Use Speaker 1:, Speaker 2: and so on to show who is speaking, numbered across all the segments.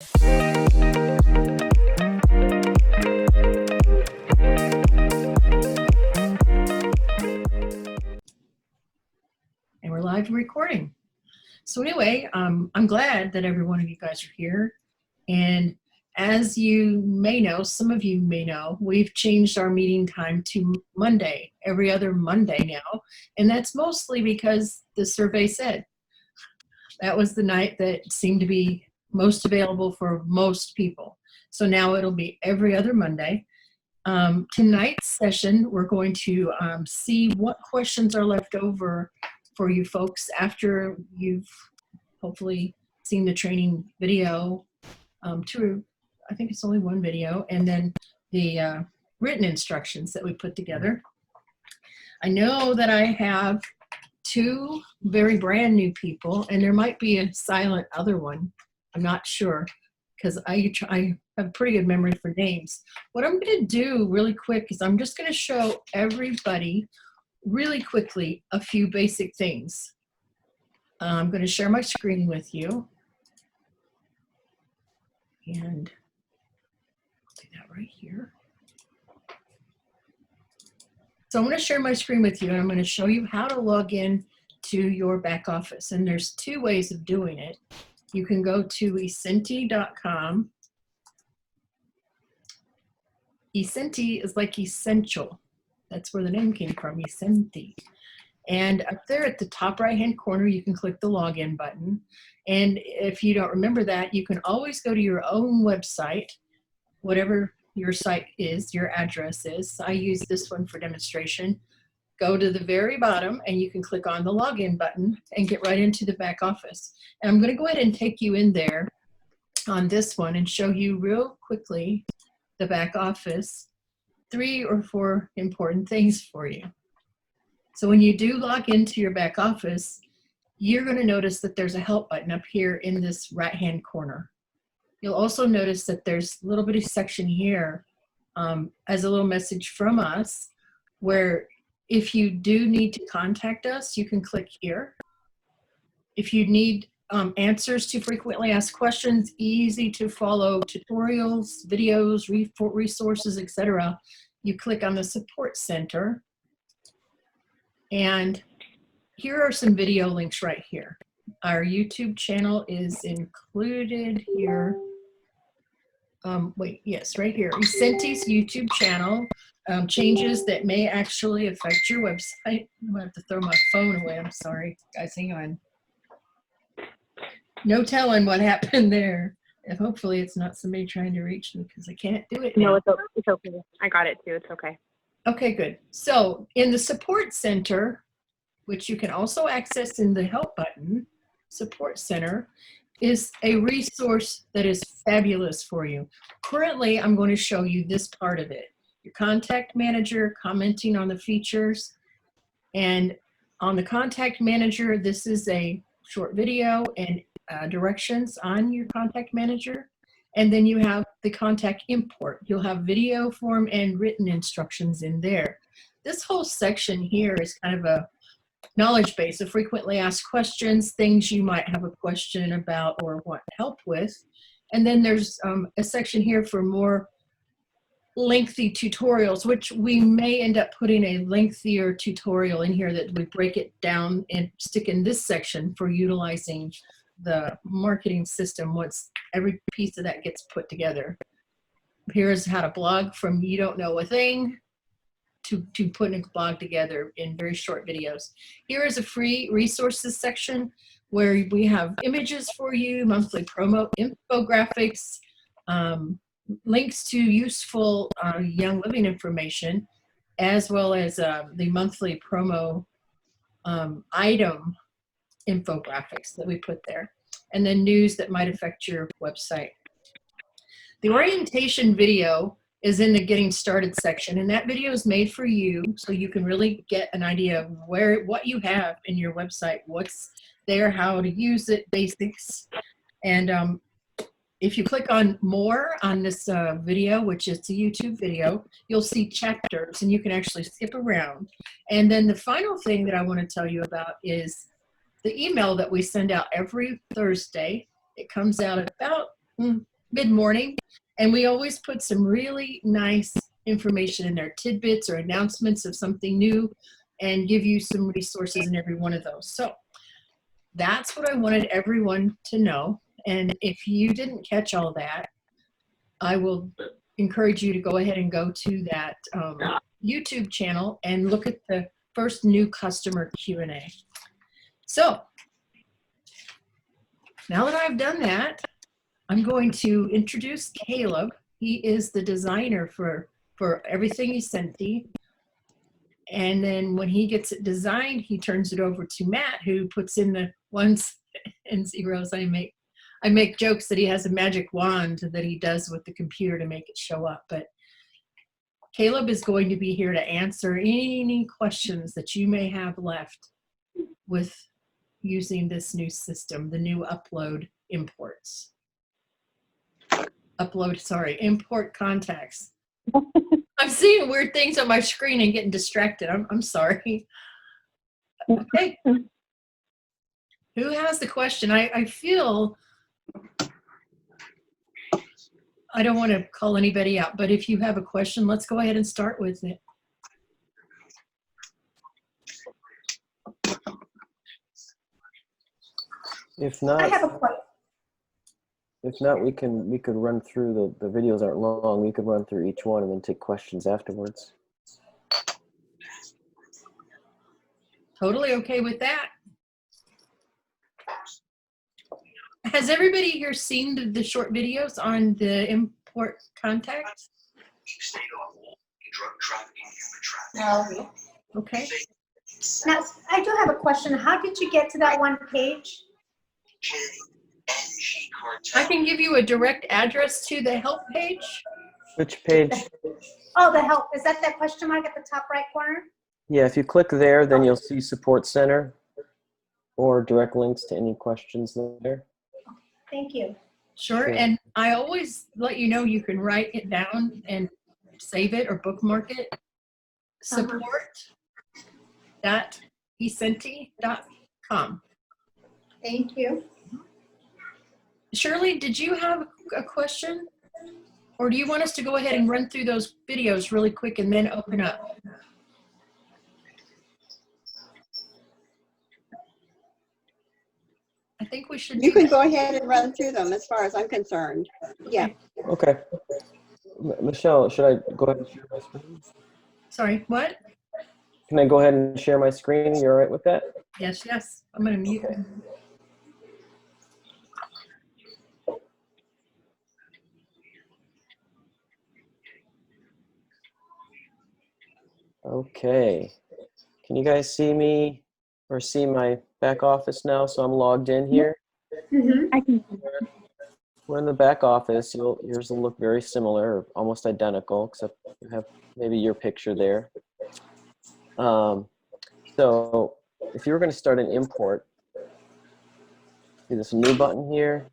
Speaker 1: And we're live recording. So anyway, I'm glad that every one of you guys are here. And as you may know, some of you may know, we've changed our meeting time to Monday, every other Monday now. And that's mostly because the survey said that was the night that seemed to be most available for most people. So now it'll be every other Monday. Tonight's session, we're going to see what questions are left over for you folks after you've hopefully seen the training video. I think it's only one video, and then the written instructions that we put together. I know that I have two very brand new people, and there might be a silent other one. I'm not sure, because I have pretty good memory for names. What I'm going to do really quick is I'm just going to show everybody really quickly a few basic things. I'm going to share my screen with you. And I'll do that right here. So I'm going to share my screen with you, and I'm going to show you how to log in to your back office. And there's two ways of doing it. You can go to Essenty.com. Essenty is like essential. That's where the name came from, Essenty. And up there at the top right-hand corner, you can click the login button. And if you don't remember that, you can always go to your own website, whatever your site is, your address is. I use this one for demonstration. Go to the very bottom, and you can click on the login button and get right into the back office. And I'm going to go ahead and take you in there on this one and show you real quickly the back office. 3 or 4 important things for you. So when you do log into your back office, you're going to notice that there's a help button up here in this right-hand corner. You'll also notice that there's a little bitty section here as a little message from us, where if you do need to contact us, you can click here. If you need answers to frequently asked questions, easy to follow tutorials, videos, resources, etc., you click on the support center. And here are some video links right here. Our YouTube channel is included here. Yes, right here. Essenty's YouTube channel. Changes that may actually affect your website. I'm gonna have to throw my phone away. I'm sorry, guys, hang on. No telling what happened there. And hopefully it's not somebody trying to reach me, because I can't do it now.
Speaker 2: No, it's okay. I got it too. It's okay.
Speaker 1: Okay, good. So in the support center, which you can also access in the help button, support center is a resource that is fabulous for you. Currently, I'm going to show you this part of it. Your contact manager, commenting on the features. And on the contact manager, this is a short video and directions on your contact manager. And then you have the contact import. You'll have video form and written instructions in there. This whole section here is kind of a knowledge base of frequently asked questions, things you might have a question about or want help with. And then there's a section here for more lengthy tutorials, which we may end up putting a lengthier tutorial in here that we break it down and stick in this section for utilizing the marketing system once every piece of that gets put together. Here's how to blog from you don't know a thing to putting a blog together in very short videos. Here is a free resources section where we have images for you, monthly promo infographics, links to useful Young Living information, as well as the monthly promo item infographics that we put there, and then news that might affect your website. The orientation video is in the getting started section, and that video is made for you so you can really get an idea of what you have in your website, what's there, how to use it, basics. And if you click on more on this video, which is a YouTube video, you'll see chapters and you can actually skip around. And then the final thing that I want to tell you about is the email that we send out every Thursday. It comes out about Good morning. And we always put some really nice information in there, tidbits or announcements of something new, and give you some resources in every one of those. So that's what I wanted everyone to know. And if you didn't catch all that, I will encourage you to go ahead and go to that YouTube channel and look at the first new customer Q&A. So now that I've done that, I'm going to introduce Caleb. He is the designer for everything Essenty. And then when he gets it designed, he turns it over to Matt, who puts in the ones and zeros. I make jokes that he has a magic wand that he does with the computer to make it show up. But Caleb is going to be here to answer any questions that you may have left with using this new system, the new imports. Import contacts. I'm seeing weird things on my screen and getting distracted. I'm sorry. Okay. Who has the question? I feel, I don't want to call anybody out, but if you have a question, let's go ahead and start with it.
Speaker 3: If not,
Speaker 4: I have a question.
Speaker 3: if not, we could run through the videos aren't long. We could run through each one and then take questions afterwards.
Speaker 1: Totally okay with that. Has everybody here seen the short videos on the import contacts?
Speaker 4: No.
Speaker 1: Okay.
Speaker 4: Now, I do have a question. How did you get to that one page?
Speaker 1: I can give you a direct address to the help page.
Speaker 3: Which page?
Speaker 4: Oh, the help. Is that question mark at the top right corner?
Speaker 3: Yeah, if you click there, then you'll see Support Center or direct links to any questions there.
Speaker 4: Thank you.
Speaker 1: Sure. And I always let you know you can write it down and save it or bookmark it. Support.essenty.com.
Speaker 4: Thank you.
Speaker 1: Shirley, did you have a question? Or do you want us to go ahead and run through those videos really quick and then open up? I think we should.
Speaker 5: You can go ahead and run through them as far as I'm concerned. Yeah.
Speaker 3: Okay. Michelle, should I go ahead and share my screen?
Speaker 1: Sorry, what?
Speaker 3: Can I go ahead and share my screen? You all right with that?
Speaker 1: Yes, yes. I'm going to mute it.
Speaker 3: Okay. Can you guys see me or see my back office now? So I'm logged in here.
Speaker 2: I can.
Speaker 3: We're in the back office. Yours will look very similar, or almost identical, except you have maybe your picture there. So if you were going to start an import, see this new button here.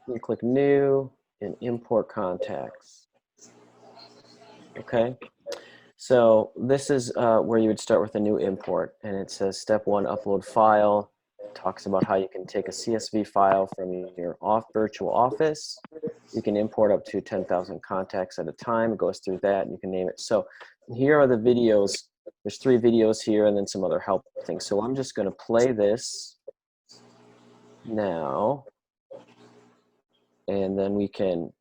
Speaker 3: You click New and Import Contacts. Okay. So this is where you would start with a new import, and it says step 1, upload file. It talks about how you can take a CSV file from your virtual office. You can import up to 10,000 contacts at a time. It goes through that, and you can name it. So here are the videos. There's 3 videos here, and then some other help things. So I'm just going to play this now, and then we can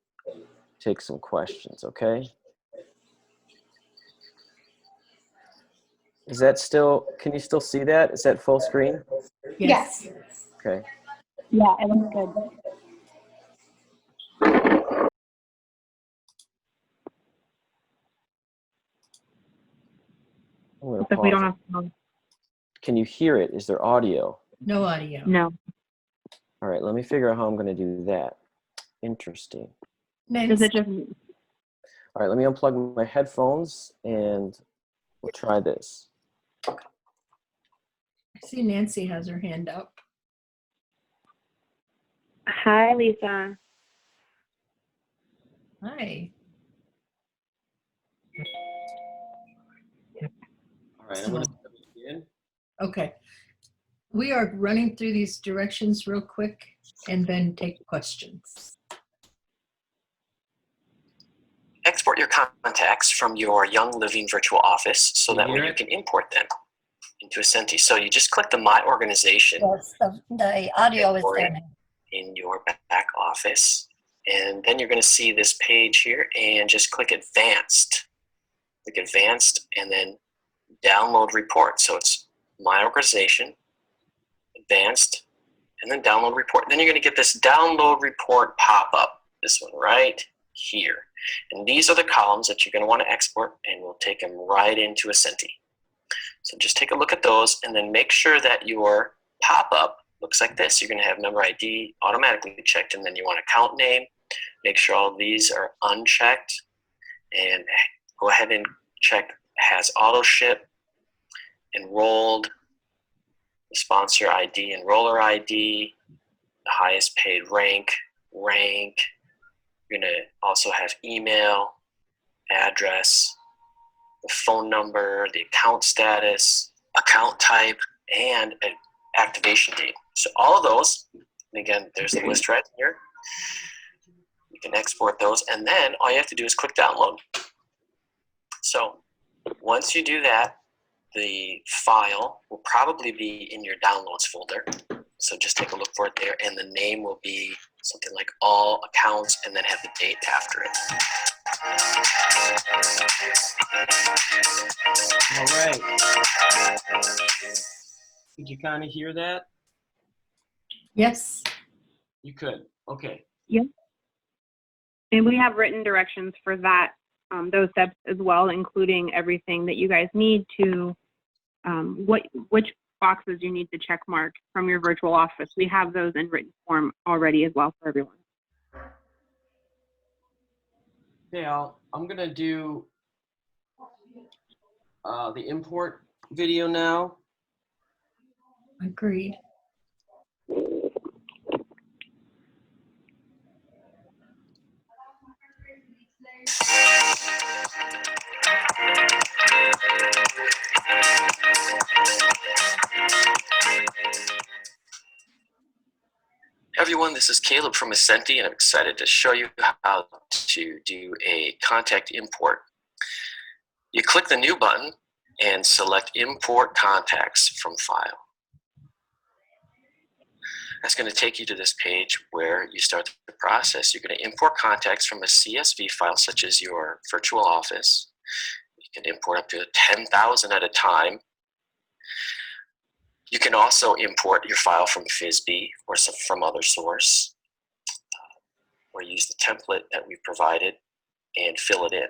Speaker 3: take some questions. Okay. Is that still, can you still see that? Is that full screen?
Speaker 4: Yes.
Speaker 3: Okay.
Speaker 2: Yeah, it looks good.
Speaker 3: I'm gonna
Speaker 2: If we don't
Speaker 3: pause.
Speaker 2: have
Speaker 3: Can you hear it? Is there audio?
Speaker 1: No audio.
Speaker 2: no.
Speaker 3: All right, let me figure out how I'm going to do that. Interesting.
Speaker 2: Does it just
Speaker 3: All right, let me unplug my headphones and we'll try this.
Speaker 1: I see Nancy has her hand up.
Speaker 2: Hi, Lisa.
Speaker 1: Hi.
Speaker 3: All right, I'm going to begin.
Speaker 1: Okay. We are running through these directions real quick and then take questions.
Speaker 3: your contacts from your Young Living virtual office so that way you can import them into Essenty. So you just click the My Organization.
Speaker 6: Yes, the audio is there now.
Speaker 3: In your back office. And then you're going to see this page here and just click Advanced. Click Advanced and then Download Report. So it's My Organization, Advanced, and then Download Report. Then you're going to get this Download Report pop-up, this one right here. And these are the columns that you're going to want to export, and we'll take them right into Essenty. So just take a look at those and then make sure that your pop-up looks like this. You're going to have member ID automatically checked, and then you want account name. Make sure all these are unchecked, and go ahead and check has auto ship, enrolled, the sponsor ID, enroller ID, the highest paid rank. You're going to also have email, address, the phone number, the account status, account type, and an activation date. So all of those, and again, there's the list right here. You can export those, and then all you have to do is click download. So once you do that, the file will probably be in your downloads folder. So just take a look for it there, and the name will be something like all accounts and then have the date after it. All right. Could you kind of hear that?
Speaker 1: Yes.
Speaker 3: You could. Okay.
Speaker 2: Yep. And we have written directions for that, those steps as well, including everything that you guys need to, which boxes you need to check mark from your virtual office. We have those in written form already as well for everyone.
Speaker 3: Okay, I'm going to do the import video now.
Speaker 1: Agreed.
Speaker 3: Everyone, this is Caleb from Essenty, and I'm excited to show you how to do a contact import. You click the New button and select Import Contacts from File. That's going to take you to this page where you start the process. You're going to import contacts from a CSV file, such as your virtual office. You can import up to 10,000 at a time. You can also import your file from FISB or from other source, or use the template that we provided and fill it in.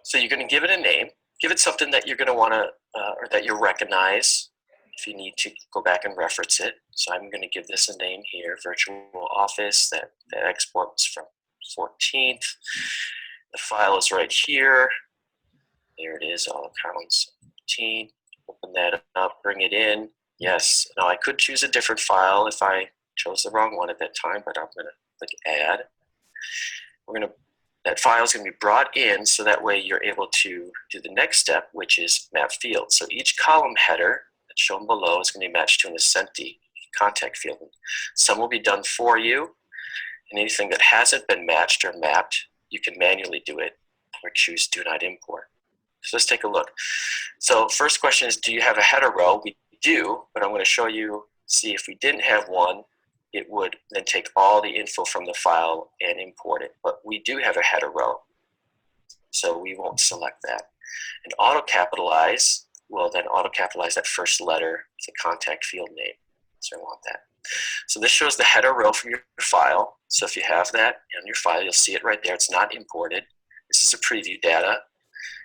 Speaker 3: So you're going to give it a name. Give it something that you're going to want to, or that you recognize if you need to go back and reference it. So I'm going to give this a name here, Virtual Office. That export was from 14th. The file is right here. There it is, all accounts 15. Open that up, bring it in. Yes, now I could choose a different file if I chose the wrong one at that time, but I'm going to click Add. That file is going to be brought in, so that way you're able to do the next step, which is map fields. So each column header that's shown below is going to be matched to an Essenty contact field. Some will be done for you, and anything that hasn't been matched or mapped, you can manually do it or choose Do Not Import. So let's take a look. So first question is, do you have a header row? We do, but I'm going to show you, see if we didn't have one, it would then take all the info from the file and import it. But we do have a header row, so we won't select that. And auto capitalize will then auto capitalize that first letter of the contact field name. So I want that. So this shows the header row for your file. So if you have that on your file, you'll see it right there. It's not imported. This is a preview data.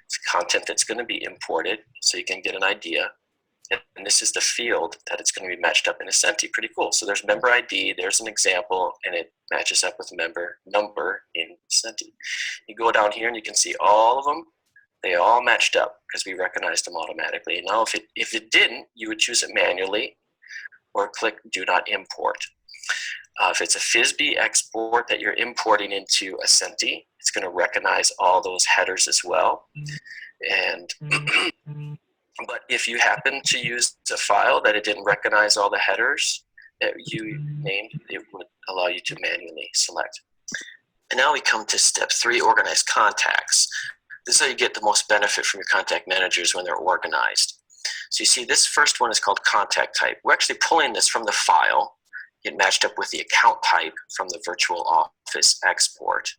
Speaker 3: It's content that's going to be imported, so you can get an idea. And this is the field that it's going to be matched up in Essenty. Pretty cool. So there's member ID, there's an example, and it matches up with member number in Essenty. You go down here and you can see all of them. They all matched up because we recognized them automatically. Now if it didn't, you would choose it manually or click Do Not Import. If it's a FISB export that you're importing into Essenty, it's going to recognize all those headers as well. And but if you happen to use a file that it didn't recognize all the headers that you named, it would allow you to manually select. And now we come to step 3, organize contacts. This is how you get the most benefit from your contact managers when they're organized. So you see this first one is called contact type. We're actually pulling this from the file. It matched up with the account type from the virtual office export.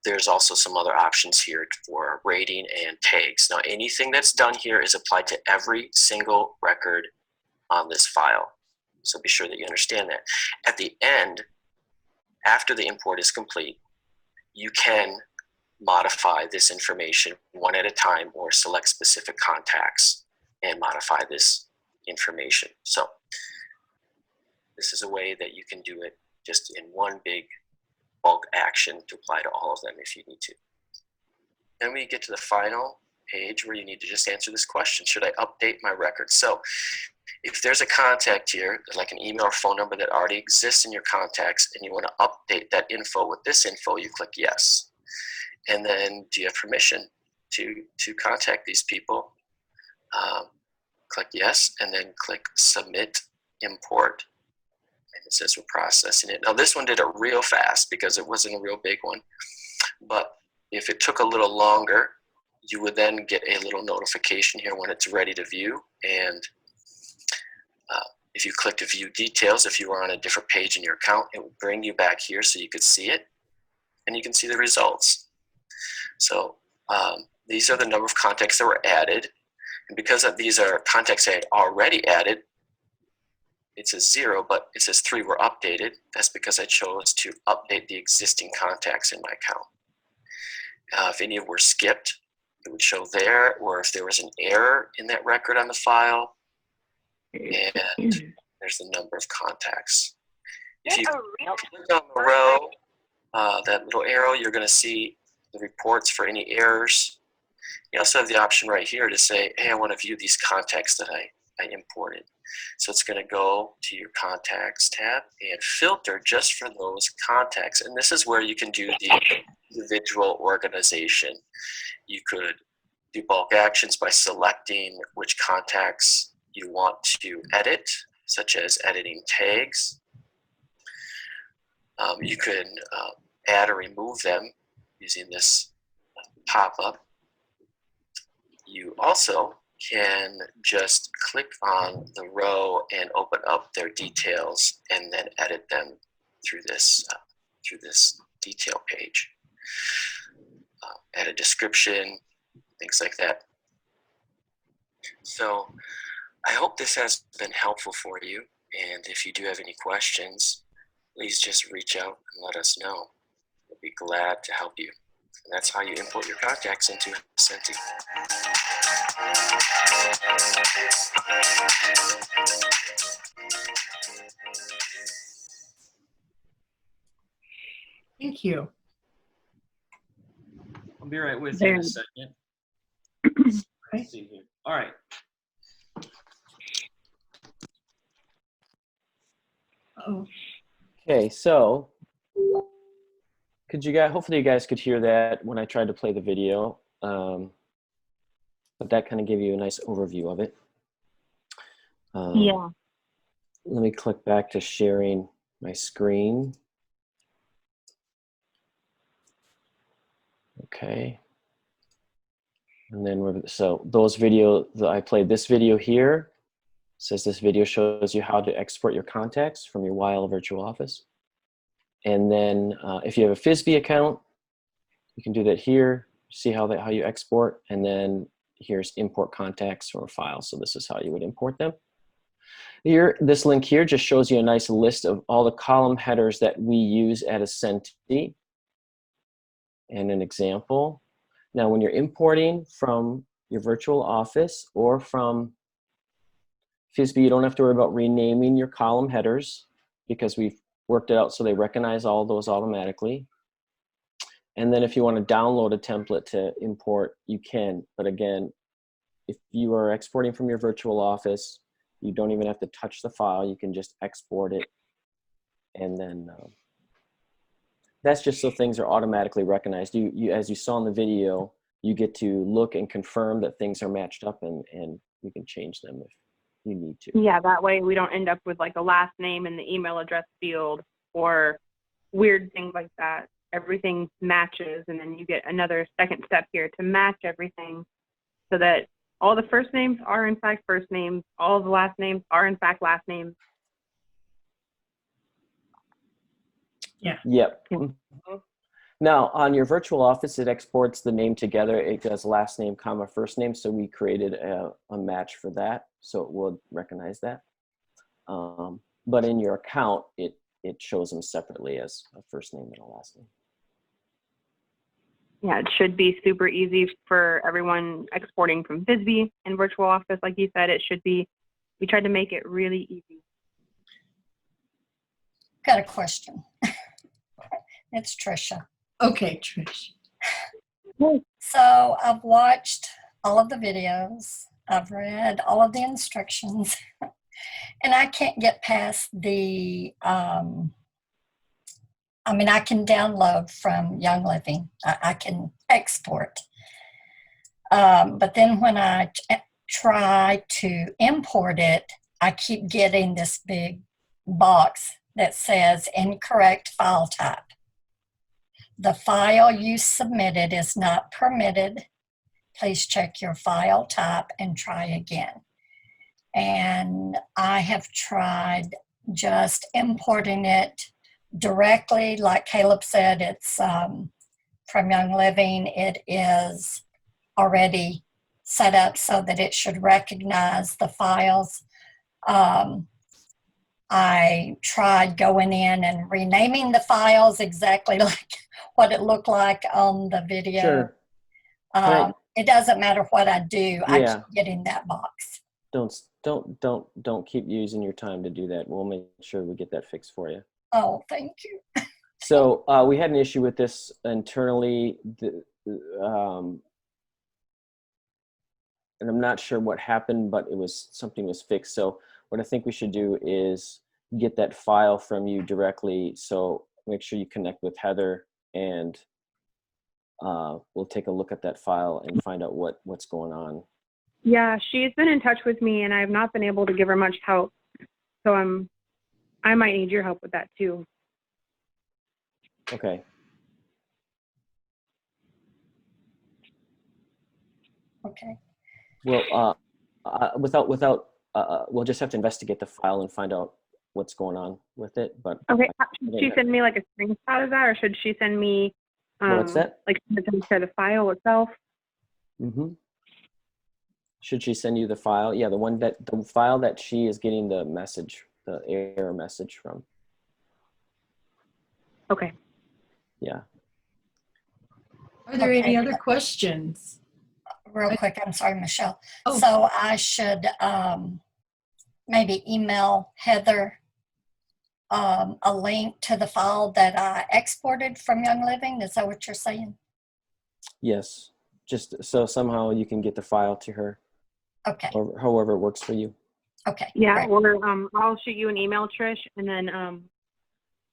Speaker 3: There's also some other options here for rating and tags. Now anything that's done here is applied to every single record on this file. So be sure that you understand that. At the end, after the import is complete, you can modify this information one at a time or select specific contacts and modify this information. So this is a way that you can do it just in one big bulk action to apply to all of them if you need to. Then we get to the final page where you need to just answer this question: should I update my record? So if there's a contact here, like an email or phone number that already exists in your contacts, and you want to update that info with this info, you click yes. And then do you have permission to contact these people? Click yes, and then click submit import. And it says we're processing it. Now this one did it real fast because it wasn't a real big one. But if it took a little longer, you would then get a little notification here when it's ready to view. And if you click to view details, if you were on a different page in your account, it would bring you back here so you could see it. And you can see the results. So these are the number of contacts that were added. And because these are contacts I had already added, it says 0, but it says 3 were updated. That's because I chose to update the existing contacts in my account. If any were skipped, it would show there, or if there was an error in that record on the file, and there's the number of contacts. If you click on the row, that little arrow, you're going to see the reports for any errors. You also have the option right here to say, hey, I want to view these contacts that I imported. So it's going to go to your contacts tab and filter just for those contacts. And this is where you can do the individual organization. You could do bulk actions by selecting which contacts you want to edit, such as editing tags. You can add or remove them using this pop-up. You also can just click on the row and open up their details and then edit them through this detail page. Add a description, things like that. So I hope this has been helpful for you, and if you do have any questions, please just reach out and let us know. We'll be glad to help you. And that's how you import your contacts into Essenty.
Speaker 1: Thank you.
Speaker 3: I'll be right with you in a second. Let's see here. All right.
Speaker 1: Oh,
Speaker 3: Okay, so hopefully you guys could hear that when I tried to play the video, but that kind of gave you a nice overview of it.
Speaker 2: Yeah.
Speaker 3: Let me click back to sharing my screen. Okay. And then I played this video here. It says this video shows you how to export your contacts from your Weil virtual office. And then if you have a FISB account, you can do that here. See how you export. And then here's import contacts from a file. So this is how you would import them. Here, this link here just shows you a nice list of all the column headers that we use at Essenty. And an example. Now, when you're importing from your virtual office or from FISB, you don't have to worry about renaming your column headers because we've worked it out so they recognize all those automatically. And then if you want to download a template to import, you can. But again, if you are exporting from your virtual office, you don't even have to touch the file. You can just export it. And then that's just so things are automatically recognized. As you saw in the video, you get to look and confirm that things are matched up, and you can change them if you need to.
Speaker 2: Yeah, that way we don't end up with like a last name in the email address field or weird things like that. everything matches, and then you get another second step here to match everything so that all the first names are in fact first names, all the last names are in fact last names.
Speaker 3: Yep.
Speaker 2: Yeah.
Speaker 3: Mhm. Now, on your virtual office, it exports the name together. It does last name, comma, first name. So we created a match for that. So it will recognize that. But in your account, it shows them separately as a first name and a last name.
Speaker 2: Yeah, it should be super easy for everyone exporting from Visby and virtual office. Like you said, it should be, we tried to make it really easy.
Speaker 6: Got a question. It's Trisha.
Speaker 1: Okay, Trish.
Speaker 6: So I've watched all of the videos. I've read all of the instructions. And I can't get past the, I can download from Young Living. I can export. But then when I try to import it, I keep getting this big box that says incorrect file type. The file you submitted is not permitted. Please check your file type and try again. And I have tried just importing it directly. Like Caleb said, it's from Young Living. It is already set up so that it should recognize the files. I tried going in and renaming the files exactly like what it looked like on the video.
Speaker 3: Sure. Right.
Speaker 6: It doesn't matter what I do. I
Speaker 3: Yeah.
Speaker 6: keep getting that box.
Speaker 3: Don't keep using your time to do that. We'll make sure we get that fixed for you.
Speaker 6: Oh, thank you.
Speaker 3: So we had an issue with this internally, and I'm not sure what happened, but something was fixed. So what I think we should do is get that file from you directly. So make sure you connect with Heather, and we'll take a look at that file and find out what's going on.
Speaker 2: Yeah, she's been in touch with me, and I have not been able to give her much help. So I might need your help with that too.
Speaker 3: Okay.
Speaker 6: Okay.
Speaker 3: Well, we'll just have to investigate the file and find out what's going on with it. But
Speaker 2: Okay, should she send me like a screenshot of that, or should she send me
Speaker 3: what's that?
Speaker 2: like the file itself?
Speaker 3: Mm-hmm. Should she send you the file? Yeah, the file that she is getting the message, the error message from.
Speaker 2: Okay.
Speaker 3: Yeah.
Speaker 1: Are there any
Speaker 6: Okay.
Speaker 1: other questions?
Speaker 6: Real quick, I'm sorry, Michelle.
Speaker 1: Oh.
Speaker 6: So I should maybe email Heather a link to the file that I exported from Young Living. Is that what you're saying?
Speaker 3: Yes. Just so somehow you can get the file to her.
Speaker 6: Okay.
Speaker 3: Or however it works for you.
Speaker 6: Okay.
Speaker 2: Yeah,
Speaker 6: great.
Speaker 2: or I'll shoot you an email, Trish, and then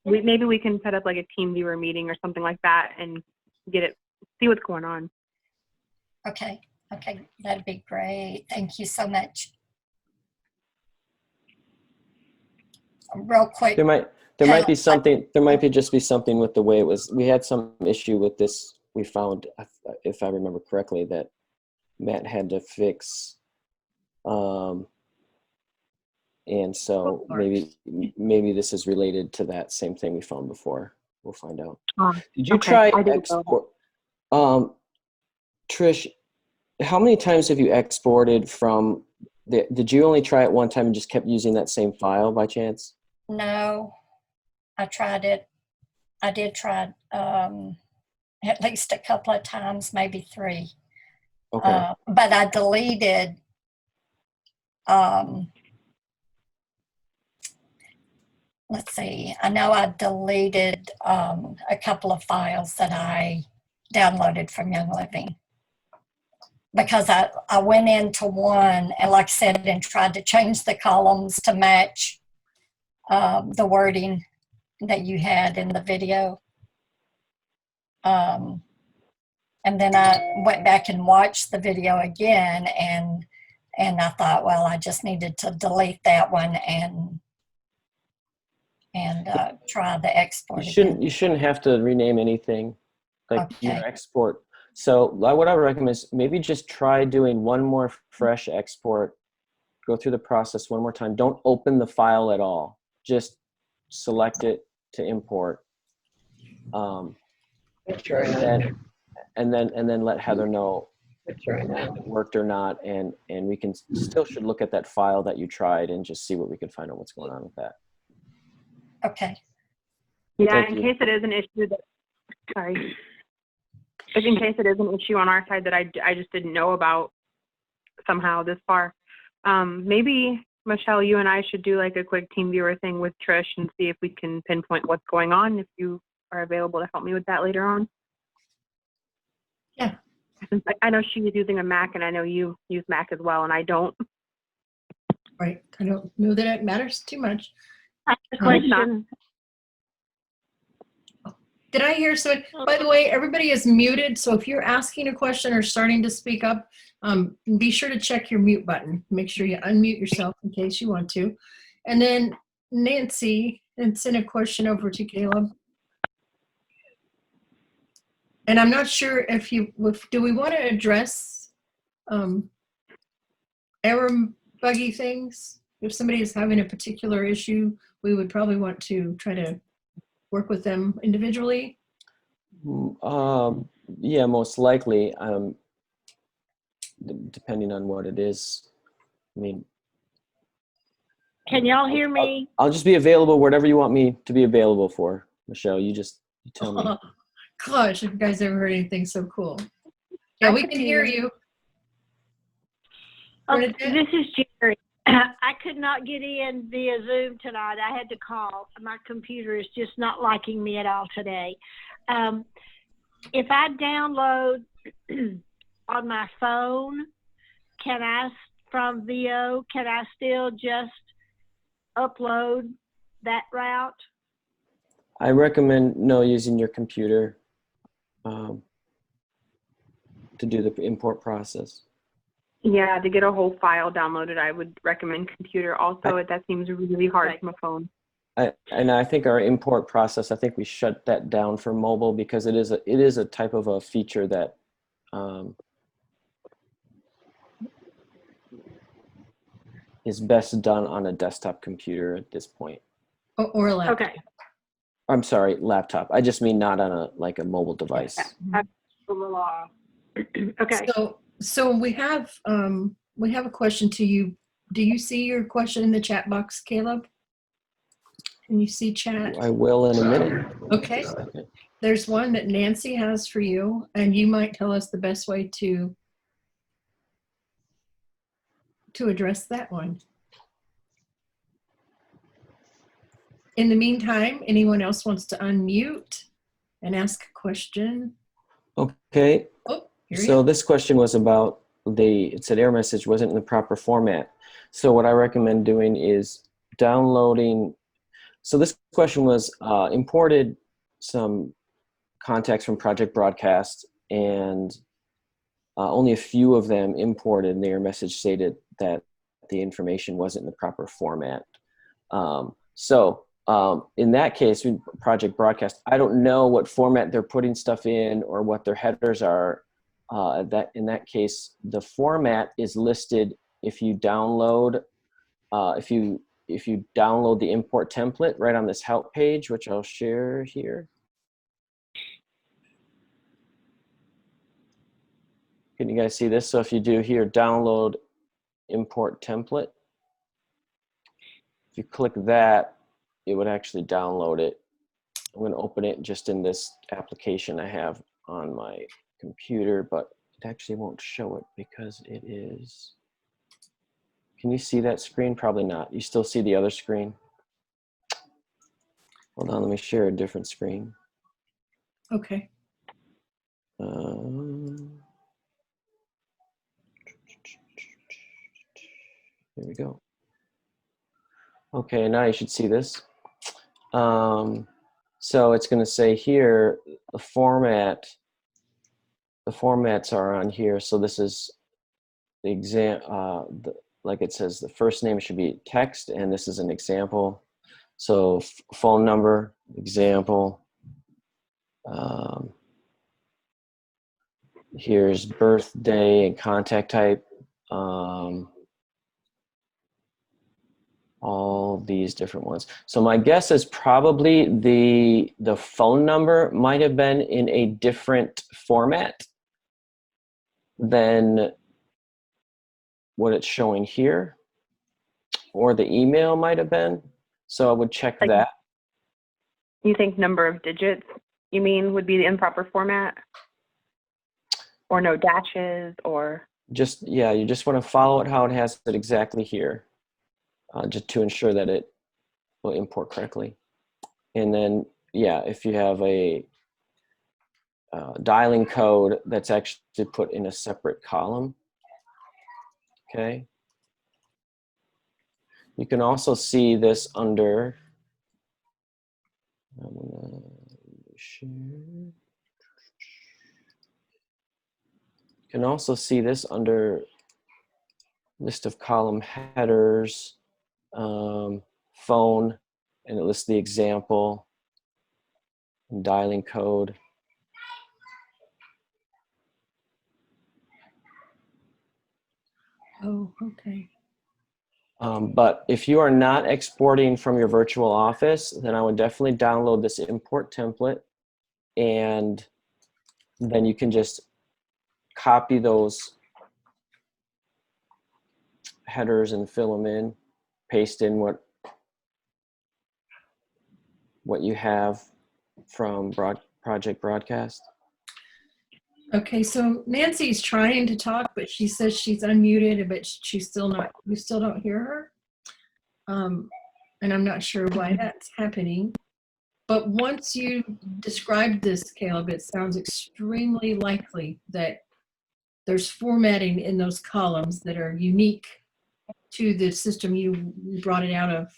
Speaker 2: maybe we can set up like a team viewer meeting or something like that and see what's going on.
Speaker 6: Okay. Okay. That'd be great. Thank you so much. Real quick.
Speaker 3: There might be something. There might just be something with the way it was. We had some issue with this. We found, if I remember correctly, that Matt had to fix. And so maybe this is related to that same thing we found before. We'll find out. Did you try export? Trish, how many times have you exported from did you only try it one time and just kept using that same file by chance?
Speaker 6: No, I tried it. I did try at least a couple of times, maybe 3.
Speaker 3: Okay.
Speaker 6: But I deleted let's see, I know I deleted a couple of files that I downloaded from Young Living because I went into one and, like I said, and tried to change the columns to match the wording that you had in the video. And then I went back and watched the video again, and I thought, well, I just needed to delete that one and and try the export
Speaker 3: You
Speaker 6: again.
Speaker 3: shouldn't have to rename anything, like your
Speaker 6: Okay.
Speaker 3: export. So what I would recommend is maybe just try doing one more fresh export. Go through the process one more time. Don't open the file at all. Just select it to import. And then let Heather know if it worked or not, and we can should look at that file that you tried and just see what we can find out what's going on with that.
Speaker 6: Okay.
Speaker 2: Yeah,
Speaker 3: Thank
Speaker 2: in
Speaker 3: you.
Speaker 2: case it is an issue that, sorry. If in case it is an issue on our side that I just didn't know about somehow this far, maybe, Michelle, you and I should do like a quick team viewer thing with Trish and see if we can pinpoint what's going on, if you are available to help me with that later on.
Speaker 1: Yeah.
Speaker 2: I know she is using a Mac, and I know you use Mac as well, and I don't.
Speaker 1: Right. I don't know that it matters too much.
Speaker 7: I have a question.
Speaker 1: Did I hear so? By the way, everybody is muted. So if you're asking a question or starting to speak up, be sure to check your mute button. Make sure you unmute yourself in case you want to. And then Nancy, and send a question over to Caleb. And I'm not sure if do we want to address error buggy things? If somebody is having a particular issue, we would probably want to try to work with them individually.
Speaker 3: Yeah, most likely. Depending on what it is. I mean,
Speaker 7: Can y'all hear me?
Speaker 3: I'll just be available whatever you want me to be available for, Michelle. You tell me.
Speaker 1: Gosh, have you guys ever heard anything so cool? Yeah, we can hear you.
Speaker 7: Okay, this is Jerry. I could not get in via Zoom tonight. I had to call. My computer is just not liking me at all today. If I download on my phone, from VO, can I still just upload that route?
Speaker 3: I recommend using your computer to do the import process.
Speaker 2: Yeah, to get a whole file downloaded, I would recommend computer. Also, that seems really hard from a phone.
Speaker 3: And I think our import process, I think we shut that down for mobile because it is a type of a feature that is best done on a desktop computer at this point.
Speaker 1: Or a laptop.
Speaker 2: Okay.
Speaker 3: I'm sorry, laptop. I just mean not on a mobile device.
Speaker 2: Okay.
Speaker 1: So we have a question to you. Do you see your question in the chat box, Caleb? Can you see chat?
Speaker 3: I will in a minute.
Speaker 1: Okay. There's one that Nancy has for you, and you might tell us the best way to address that one. In the meantime, anyone else wants to unmute and ask a question?
Speaker 3: Okay.
Speaker 1: Oh, here we
Speaker 3: So
Speaker 1: go.
Speaker 3: this question was about it said error message wasn't in the proper format. So what I recommend doing is downloading. So this question was imported some contacts from Project Broadcast, and only a few of them imported, and the error message stated that the information wasn't in the proper format. In that case, with Project Broadcast, I don't know what format they're putting stuff in or what their headers are. In that case, the format is listed if you download if you download the import template right on this help page, which I'll share here. Can you guys see this? So if you do here, download import template, if you click that, it would actually download it. I'm going to open it just in this application I have on my computer, but it actually won't show it because it is. Can you see that screen? Probably not. You still see the other screen? Hold on, let me share a different screen.
Speaker 1: Okay.
Speaker 3: Here we go. Okay, now you should see this. So it's going to say here the formats are on here. So this is the exam. Like it says, the first name should be text, and this is an example. So phone number, example. Here's birthday and contact type. All these different ones. So my guess is probably the phone number might have been in a different format than what it's showing here, or the email might have been. So I would check that.
Speaker 2: You think number of digits, you mean, would be the improper format? Or no dashes, or?
Speaker 3: Just, yeah, you just want to follow it how it has it exactly here, just to ensure that it will import correctly. And then, yeah, if you have a dialing code that's actually put in a separate column, okay? You can also see this under, I'm gonna share. You can also see this under list of column headers, phone, and it lists the example, and dialing code.
Speaker 1: Oh, okay.
Speaker 3: But if you are not exporting from your virtual office, then I would definitely download this import template, and then you can just copy those headers and fill them in, paste in what you have from Project Broadcast.
Speaker 1: Okay, so Nancy's trying to talk, but she says she's unmuted, but she's still not, we still don't hear her. And I'm not sure why that's happening. But once you described this, Caleb, it sounds extremely likely that there's formatting in those columns that are unique to the system you brought it out of,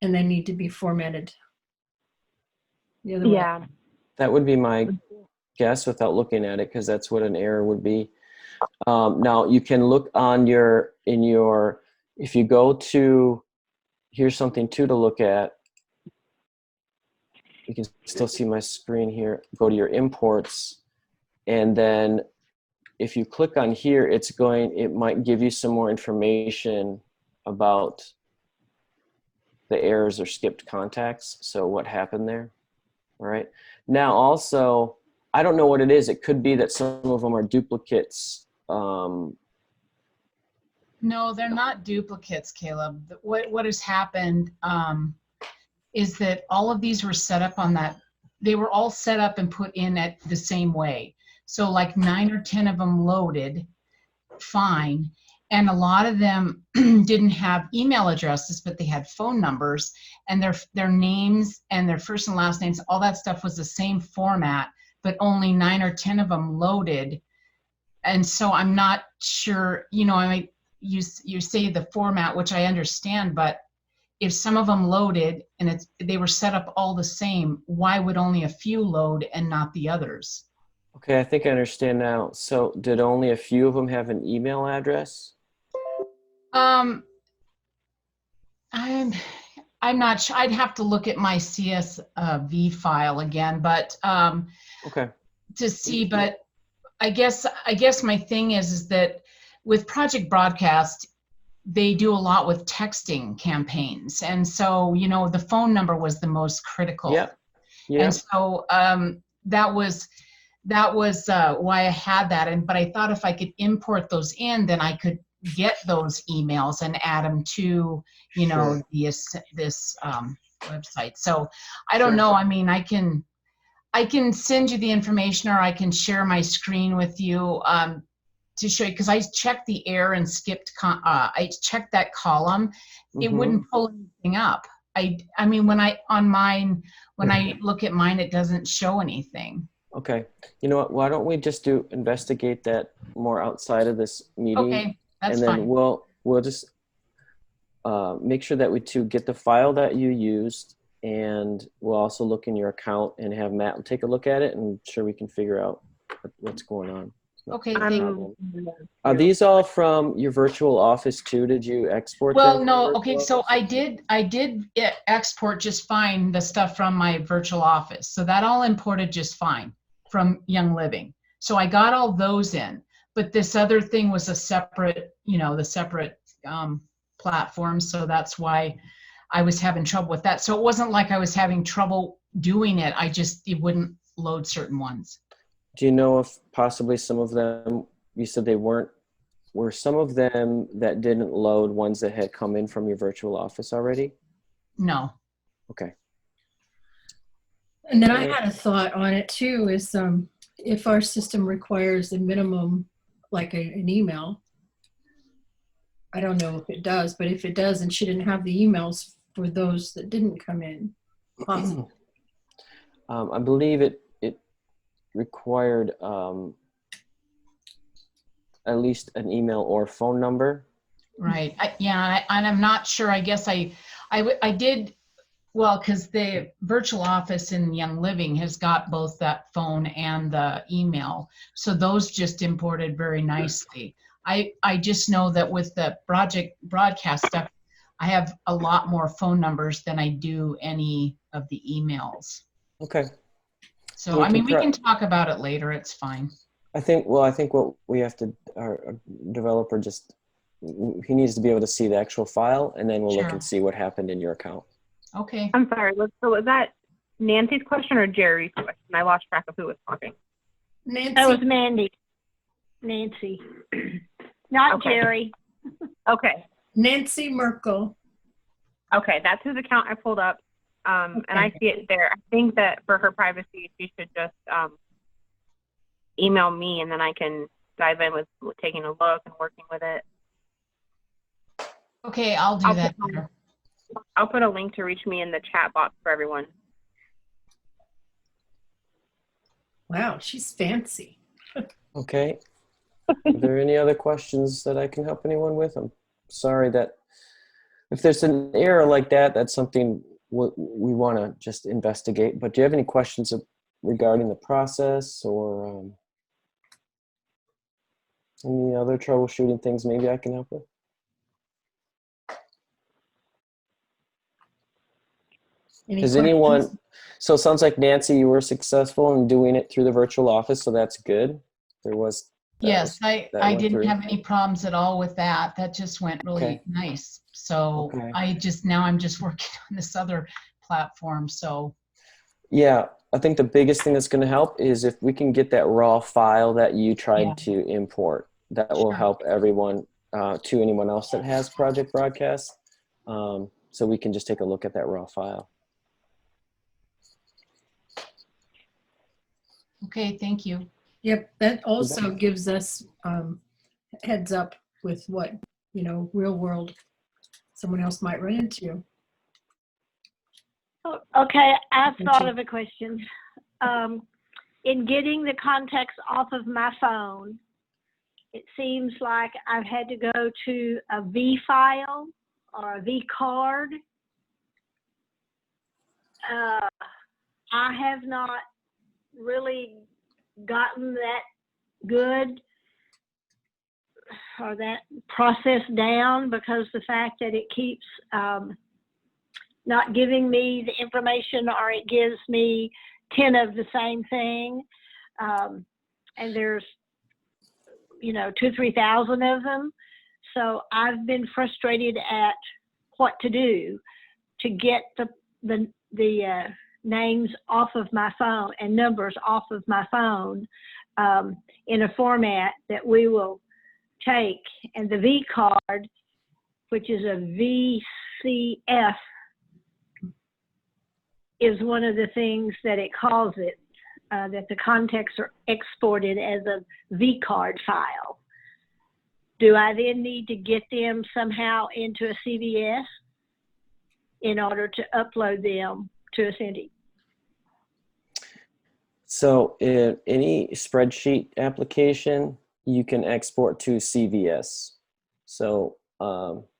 Speaker 1: and they need to be formatted the other way.
Speaker 2: Yeah.
Speaker 3: That would be my guess without looking at it, because that's what an error would be. Now you can look on if you go to, here's something too to look at. You can still see my screen here. Go to your imports, and then if you click on here, it might give you some more information about the errors or skipped contacts. So what happened there? All right. Now also, I don't know what it is. It could be that some of them are duplicates.
Speaker 8: No, they're not duplicates, Caleb. What has happened is that all of these were set up on that. They were all set up and put in at the same way. So like 9 or 10 of them loaded fine. And a lot of them didn't have email addresses, but they had phone numbers, and their names and their first and last names, all that stuff was the same format, but only 9 or 10 of them loaded. And so I'm not sure, you say the format, which I understand, but if some of them loaded and they were set up all the same, why would only a few load and not the others?
Speaker 3: Okay, I think I understand now. So did only a few of them have an email address?
Speaker 8: I'm not sure. I'd have to look at my CSV file again, but
Speaker 3: Okay.
Speaker 8: to see. But I guess my thing is that with Project Broadcast, they do a lot with texting campaigns, and so the phone number was the most critical.
Speaker 3: Yeah. Yeah.
Speaker 8: And so that was why I had that. But I thought if I could import those in, then I could get those emails and add them to
Speaker 3: Sure.
Speaker 8: this website. So I don't know. I mean, I can send you the information, or I can share my screen with you to show you, because I checked the error and skipped. I checked that column. It wouldn't pull anything up. I mean, when I look at mine, it doesn't show anything.
Speaker 3: Okay. You know what? Why don't we just investigate that more outside of this meeting?
Speaker 8: Okay, that's
Speaker 3: and then
Speaker 8: fine.
Speaker 3: we'll just make sure that we get the file that you used, and we'll also look in your account and have Matt take a look at it, and sure we can figure out what's going on.
Speaker 8: Okay,
Speaker 3: No
Speaker 8: thank
Speaker 3: problem. Are these all from your virtual office too? Did you export them?
Speaker 8: Well,
Speaker 3: from
Speaker 8: no,
Speaker 3: your
Speaker 8: okay,
Speaker 3: virtual
Speaker 8: so
Speaker 3: office?
Speaker 8: I did export just fine the stuff from my virtual office. So that all imported just fine from Young Living. So I got all those in, but this other thing was a separate, the separate platform. So that's why I was having trouble with that. So it wasn't like I was having trouble doing it. It wouldn't load certain ones.
Speaker 3: Do you know if possibly some of them, you said they weren't, were some of them that didn't load ones that had come in from your virtual office already?
Speaker 8: No.
Speaker 3: Okay.
Speaker 1: And then I had a thought on it too, is if our system requires a minimum, like an email, I don't know if it does, but if it does, and she didn't have the emails for those that didn't come in, possible.
Speaker 3: I believe it required at least an email or phone number.
Speaker 8: Right. And I'm not sure. I guess I did, well, because the virtual office in Young Living has got both that phone and the email. So those just imported very nicely. I just know that with the project broadcast stuff, I have a lot more phone numbers than I do any of the emails.
Speaker 3: Okay.
Speaker 8: So, I mean, we can talk about it later. It's fine.
Speaker 3: I think what we have to, our developer just, he needs to be able to see the actual file, and then we'll look
Speaker 8: Sure.
Speaker 3: and see what happened in your account.
Speaker 8: Okay.
Speaker 2: I'm sorry. So was that Nancy's question or Jerry's question? I lost track of who was talking.
Speaker 7: That was
Speaker 1: Nancy,
Speaker 7: Nancy, not
Speaker 2: Okay.
Speaker 7: Jerry.
Speaker 2: Okay.
Speaker 1: Nancy Merkel.
Speaker 2: Okay. That's whose account I pulled up. And I see it there. I think that for her privacy, she should just email me, and then I can dive in with taking a look and working with it.
Speaker 8: Okay, I'll do that later.
Speaker 2: I'll put a link to reach me in the chat box for everyone.
Speaker 1: Wow, she's fancy.
Speaker 3: Okay. Are there any other questions that I can help anyone with? I'm sorry that if there's an error like that, that's something we want to just investigate. But do you have any questions regarding the process or any other troubleshooting things maybe I can help with? Does anyone, so it sounds like Nancy, you were successful in doing it through the virtual office, so that's good.
Speaker 8: Yes, I
Speaker 3: went
Speaker 8: didn't
Speaker 3: through.
Speaker 8: have any problems at all with that. That just went really
Speaker 3: Okay.
Speaker 8: nice. So
Speaker 3: Okay.
Speaker 8: now I'm just working on this other platform. So
Speaker 3: Yeah, I think the biggest thing that's going to help is if we can get that raw file that you tried
Speaker 8: Yeah.
Speaker 3: to import. That will
Speaker 8: Sure.
Speaker 3: help everyone, to anyone else that has Project Broadcast. So we can just take a look at that raw file.
Speaker 8: okay, thank you.
Speaker 1: Yep, that also gives us heads up with what, real world someone else might run into.
Speaker 7: Okay, I've
Speaker 1: Thank
Speaker 7: thought
Speaker 1: you.
Speaker 7: of a question. In getting the contacts off of my phone, it seems like I've had to go to a V file or a V card. I have not really gotten that good or that process down, because the fact that it keeps not giving me the information, or it gives me 10 of the same thing. And there's, 2,000 to 3,000 of them. So I've been frustrated at what to do to get the names off of my phone and numbers off of my phone in a format that we will take. And the V card, which is a VCF, is one of the things that it calls it, that the contacts are exported as a V card file. Do I then need to get them somehow into a CVS in order to upload them to Essenty?
Speaker 3: So in any spreadsheet application, you can export to CVS. So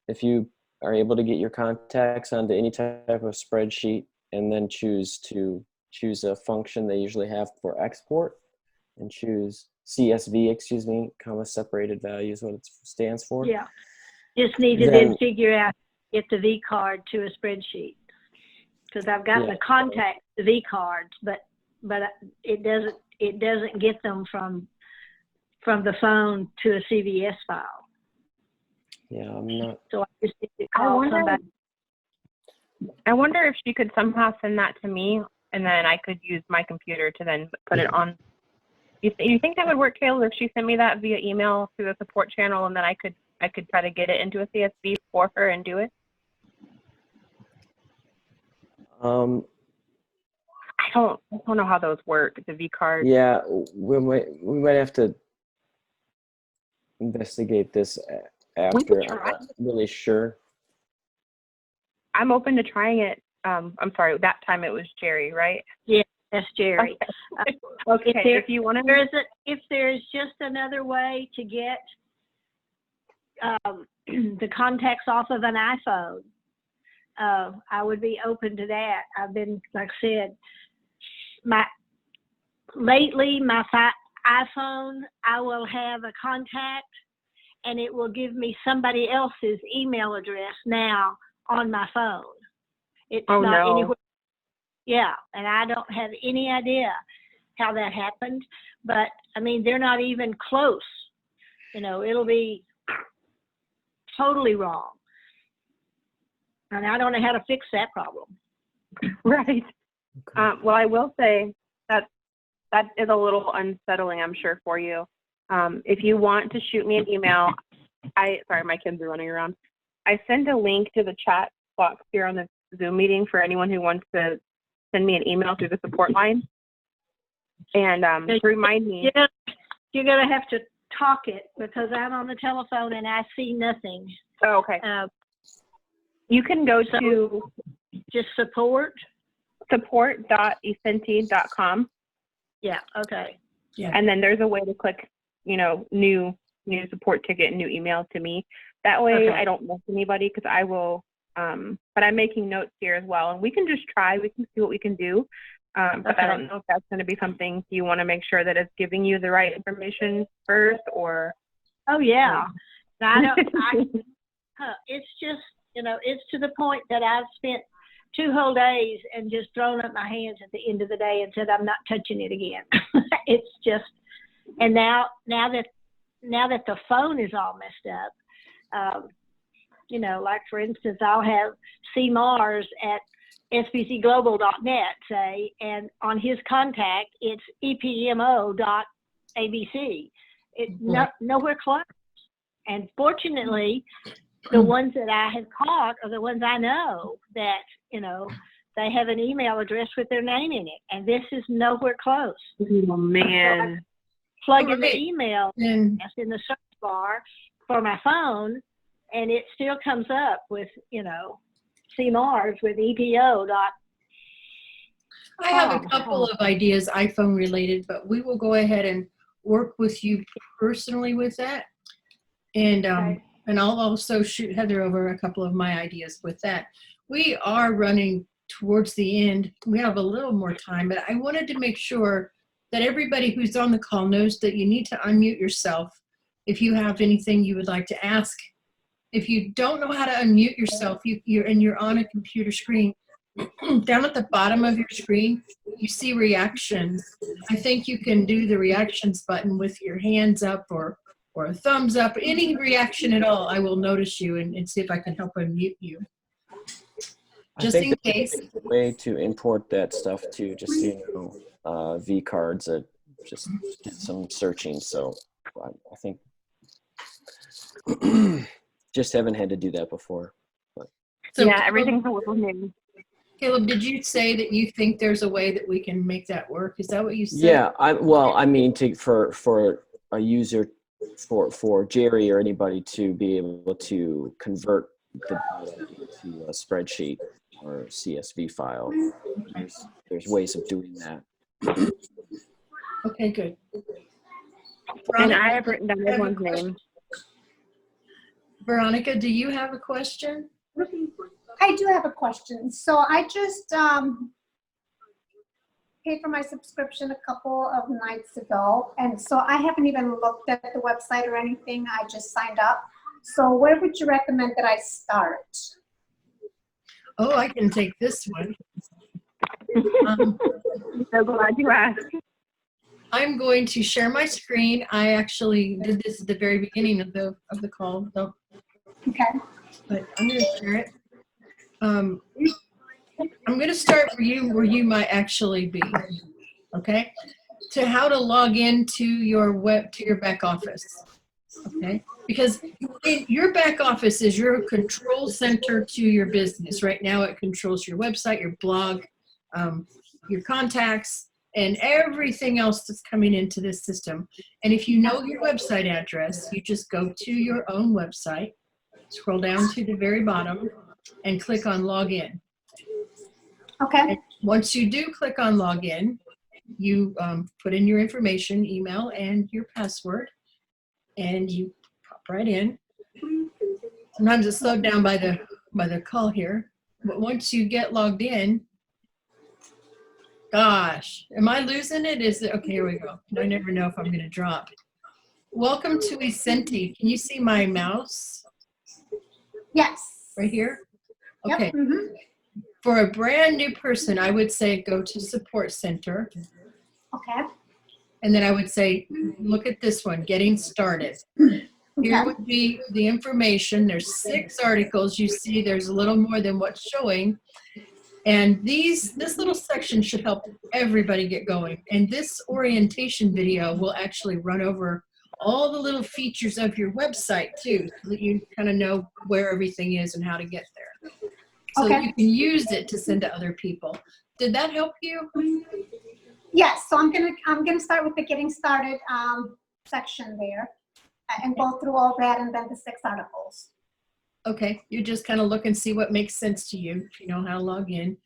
Speaker 3: if you are able to get your contacts onto any type of spreadsheet and then choose a function they usually have for export, and choose CSV, excuse me, comma separated values, what it stands for.
Speaker 7: Yeah. Just need to
Speaker 3: Then-
Speaker 7: then figure out, get the V card to a spreadsheet. Because I've got
Speaker 3: Yeah.
Speaker 7: the contact V cards, but it doesn't get them from the phone to a CVS file.
Speaker 3: Yeah, I'm not.
Speaker 7: So I just need to
Speaker 2: I
Speaker 7: call
Speaker 2: wonder-
Speaker 7: somebody.
Speaker 2: I wonder if she could somehow send that to me, and then I could use my computer to then put it on. You think that would work, Caleb, if she sent me that via email through the support channel, and then I could try to get it into a CSV for her and do it? I don't know how those work, the V card.
Speaker 3: Yeah, we might have to investigate this after. I'm
Speaker 2: try.
Speaker 3: not really sure.
Speaker 2: I'm open to trying it. I'm sorry, that time it was Jerry, right?
Speaker 7: That's Jerry.
Speaker 2: Okay,
Speaker 7: If there-
Speaker 2: if you want to.
Speaker 7: If there's just another way to get the contacts off of an iPhone, I would be open to that. I've been, like I said, lately my iPhone, I will have a contact and it will give me somebody else's email address now on my phone. It's
Speaker 2: Oh,
Speaker 7: not
Speaker 2: no.
Speaker 7: anywhere. Yeah, and I don't have any idea how that happened, but I mean, they're not even close. You know, it'll be totally wrong. And I don't know how to fix that problem.
Speaker 2: Right.
Speaker 3: Okay.
Speaker 2: Well, I will say that is a little unsettling, I'm sure, for you. If you want to shoot me an email, sorry, my kids are running around. I send a link to the chat box here on the Zoom meeting for anyone who wants to send me an email through the support line. And to remind me.
Speaker 7: You're going to have to talk it because I'm on the telephone and I see nothing.
Speaker 2: Oh, okay. You can go to
Speaker 7: Just
Speaker 2: support.essenty.com.
Speaker 7: Yeah, okay.
Speaker 2: And then there's a way to click, new support ticket, new email to me. That way
Speaker 7: Okay.
Speaker 2: I don't miss anybody because I will, but I'm making notes here as well. And we can just try, we can see what we can do. But
Speaker 7: Okay.
Speaker 2: I don't know if that's going to be something you want to make sure that it's giving you the right information first or.
Speaker 7: Oh, yeah. It's just, it's to the point that I've spent 2 whole days and just thrown up my hands at the end of the day and said, I'm not touching it again. It's just, and now that the phone is all messed up, like for instance, I'll have C. Mars at sbcglobal.net, say, and on his contact, it's epmo.abc. It's nowhere close. And fortunately, the ones that I have caught are the ones I know that, they have an email address with their name in it. And this is nowhere close.
Speaker 2: Oh, man.
Speaker 7: Plug in the email
Speaker 1: And
Speaker 7: that's in the search bar for my phone, and it still comes up with, C. Mars with EPO.
Speaker 1: I have a couple of ideas iPhone related, but we will go ahead and work with you personally with that. And
Speaker 7: Okay.
Speaker 1: and I'll also shoot Heather over a couple of my ideas with that. We are running towards the end. We have a little more time, but I wanted to make sure that everybody who's on the call knows that you need to unmute yourself if you have anything you would like to ask. If you don't know how to unmute yourself, you're on a computer screen, down at the bottom of your screen, you see reactions. I think you can do the reactions button with your hands up or a thumbs up, any reaction at all. I will notice you and see if I can help unmute you. Just in case.
Speaker 3: There's a way to import that stuff too, just so you know, V cards that just did some searching. So I think just haven't had to do that before.
Speaker 1: So
Speaker 2: Yeah, everything's a little new.
Speaker 1: Caleb, did you say that you think there's a way that we can make that work? Is that what you said?
Speaker 3: Yeah, I mean, for a user, for Jerry or anybody to be able to convert the data into a spreadsheet or CSV file. There's ways of doing that.
Speaker 1: Okay, good.
Speaker 2: And I have written down everyone's name.
Speaker 1: Veronica, do you have a question?
Speaker 4: I do have a question. So I just, paid for my subscription a couple of nights ago, and so I haven't even looked at the website or anything. I just signed up. So where would you recommend that I start?
Speaker 1: Oh, I can take this one.
Speaker 2: I'm so glad you asked.
Speaker 1: I'm going to share my screen. I actually did this at the very beginning of the call, so,
Speaker 4: Okay.
Speaker 1: but I'm going to share it. I'm going to start where you might actually be. Okay, to how to log into your back office. Okay, because your back office is your control center to your business. Right now, it controls your website, your blog, your contacts, and everything else that's coming into this system. And if you know your website address, you just go to your own website, scroll down to the very bottom, and click on Login.
Speaker 4: Okay.
Speaker 1: And once you do click on Login, you put in your information, email, and your password, and you pop right in. Sometimes it's slowed down by the call here, but once you get logged in, gosh, am I losing it? Is it okay? Here we go. I never know if I'm going to drop. Welcome to Essenty. Can you see my mouse
Speaker 4: Yes.
Speaker 1: right here? Okay.
Speaker 4: Yep. Mm-hmm.
Speaker 1: For a brand new person, I would say go to Support Center.
Speaker 4: Okay.
Speaker 1: And then I would say, look at this one, Getting Started. Here would be the information. There's 6 articles. You see there's a little more than what's showing. And this little section should help everybody get going. And this orientation video will actually run over all the little features of your website too, so that you kind of know where everything is and how to get there. So that you can use it to send to other people. Did that help you?
Speaker 4: Yes. So I'm gonna start with the Getting Started section there, and go through all that, and then the 6 articles.
Speaker 1: Okay, you just kind of look and see what makes sense to you if you know how to log in.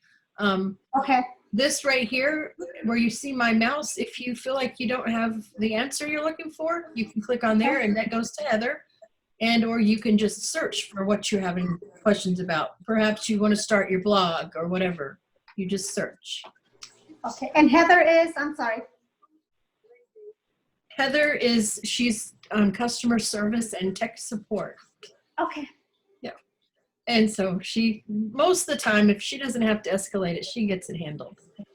Speaker 4: Okay.
Speaker 1: This right here, where you see my mouse, if you feel like you don't have the answer you're looking for, you can click on there and that goes to Heather. And or you can just search for what you're having questions about. Perhaps you want to start your blog or whatever. You just search.
Speaker 4: Okay. And Heather is, I'm sorry.
Speaker 1: Heather she's customer service and tech support.
Speaker 4: Okay.
Speaker 1: And so most of the time, if she doesn't have to escalate it, she gets it handled.
Speaker 4: Okay.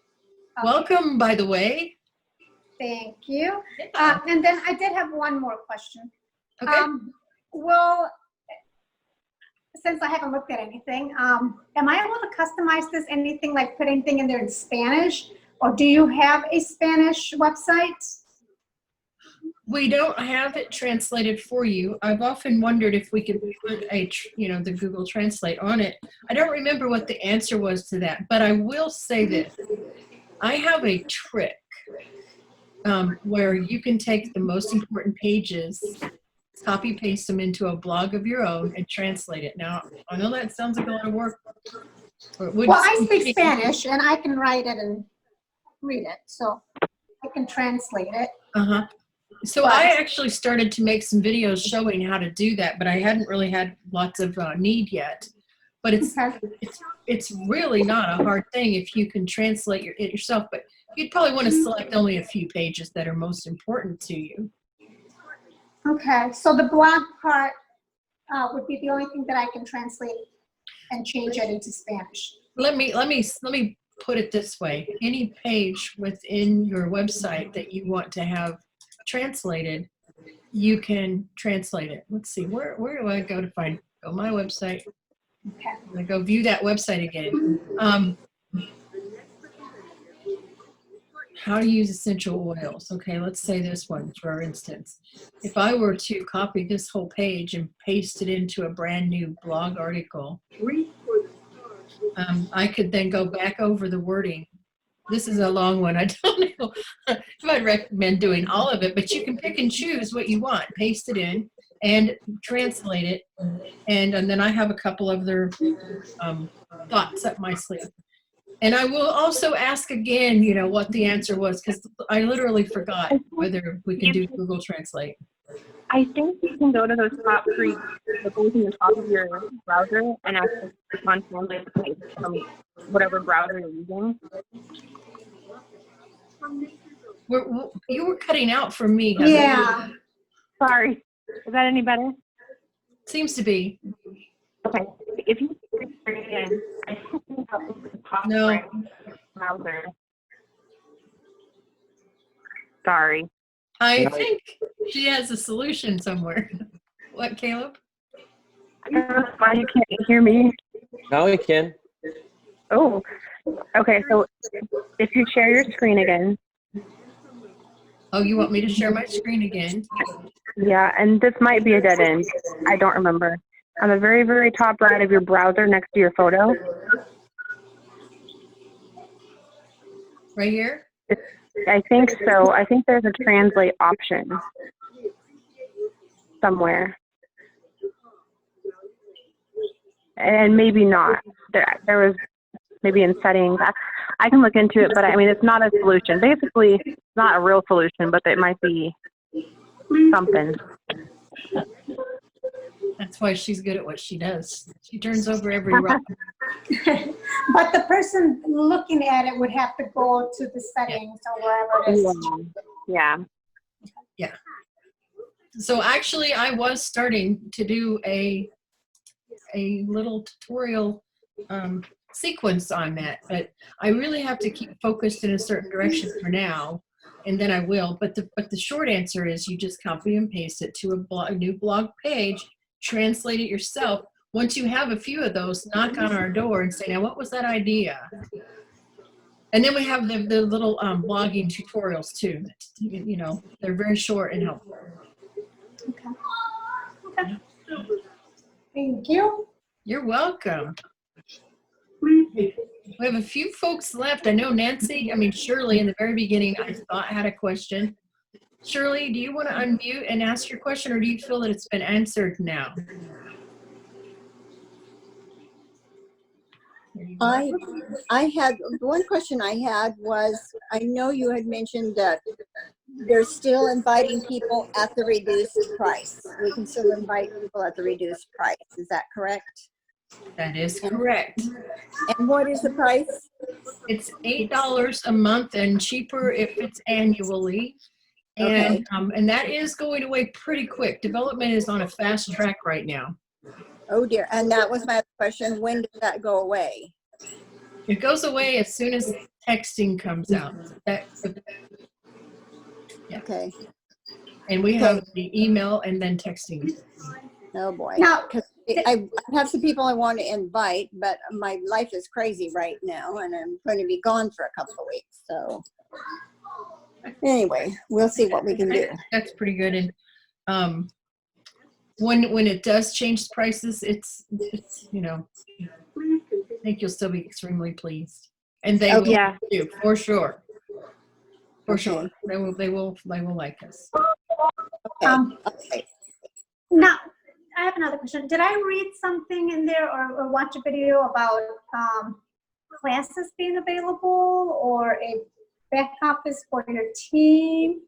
Speaker 1: Welcome, by the way.
Speaker 4: Thank you.
Speaker 1: Yeah.
Speaker 4: And then I did have one more question.
Speaker 1: Okay.
Speaker 4: Well, since I haven't looked at anything, am I able to customize this, anything like put anything in there in Spanish? Or do you have a Spanish website?
Speaker 1: We don't have it translated for you. I've often wondered if we could put the Google Translate on it. I don't remember what the answer was to that, but I will say this. I have a trick where you can take the most important pages, copy paste them into a blog of your own, and translate it. Now, I know that sounds like a lot of work.
Speaker 4: Well, I speak Spanish, and I can write it and read it, so I can translate it.
Speaker 1: Uh-huh. So I actually started to make some videos showing how to do that, but I hadn't really had lots of need yet. But it's really not a hard thing if you can translate it yourself. But you'd probably want to select only a few pages that are most important to you.
Speaker 4: Okay, so the blog part would be the only thing that I can translate and change it into Spanish.
Speaker 1: Let me put it this way: any page within your website that you want to have translated, you can translate it. Let's see, where do I go to go my website?
Speaker 4: Okay.
Speaker 1: I'm gonna go view that website again. How to use essential oils. Okay, let's say this one, for instance. If I were to copy this whole page and paste it into a brand new blog article, I could then go back over the wording. This is a long one. I don't know if I'd recommend doing all of it, but you can pick and choose what you want, paste it in and translate it. And then I have a couple of other thoughts up my sleeve. And I will also ask again, what the answer was, because I literally forgot whether we can do Google Translate.
Speaker 2: I think you can go to those top 3 locals in the top of your browser and actually click on translate from whatever browser you're using.
Speaker 1: You were cutting out for me, Heather.
Speaker 4: Yeah.
Speaker 2: Sorry. Is that any better?
Speaker 1: Seems to be.
Speaker 2: Okay. If you again, I think that was the top
Speaker 1: No.
Speaker 2: right browser. Sorry.
Speaker 1: I
Speaker 3: No.
Speaker 1: think she has a solution somewhere. What, Caleb?
Speaker 2: I don't know why you can't hear me.
Speaker 3: Now we can.
Speaker 2: Oh, okay. So if you share your screen again,
Speaker 1: Oh, you want me to share my screen again?
Speaker 2: yeah, and this might be a dead end. I don't remember. On the very, very top right of your browser next to your photo,
Speaker 1: Right here?
Speaker 2: I think so. I think there's a translate option somewhere. And maybe not. There was maybe in settings. I can look into it, but I mean, it's not a solution. Basically, it's not a real solution, but it might be something.
Speaker 1: That's why she's good at what she does. She turns over every rock.
Speaker 4: But the person looking at it would have to go to the settings or wherever it is.
Speaker 2: Yeah.
Speaker 1: So actually, I was starting to do a little tutorial sequence on that, but I really have to keep focused in a certain direction for now, and then I will. But the short answer is you just copy and paste it to a new blog page, translate it yourself. Once you have a few of those, knock on our door and say, now what was that idea? And then we have the little blogging tutorials too. You know, they're very short and helpful.
Speaker 4: Okay. Okay. Thank you.
Speaker 1: You're welcome. We have a few folks left. I know Shirley in the very beginning, I thought had a question. Shirley, do you want to unmute and ask your question, or do you feel that it's been answered now?
Speaker 5: I had, one question I had was, I know you had mentioned that they're still inviting people at the reduced price. We can still invite people at the reduced price. Is that correct?
Speaker 1: That is correct.
Speaker 5: And what is the price?
Speaker 1: It's $8 a month and cheaper if it's annually. And,
Speaker 5: Okay.
Speaker 1: and that is going away pretty quick. Development is on a fast track right now.
Speaker 5: Oh dear. And that was my question. When does that go away?
Speaker 1: It goes away as soon as texting comes out. Yeah.
Speaker 5: Okay.
Speaker 1: And we have the email and then texting.
Speaker 5: Oh boy.
Speaker 4: Now,
Speaker 5: Because I have some people I want to invite, but my life is crazy right now, and I'm going to be gone for a couple of weeks. So anyway, we'll see what we can do.
Speaker 1: That's pretty good. And when it does change prices, it's you know, I think you'll still be extremely pleased, and they will too, for sure. For sure, they will like us.
Speaker 5: Okay.
Speaker 4: now, I have another question. Did I read something in there or watch a video about classes being available or a back office for your team?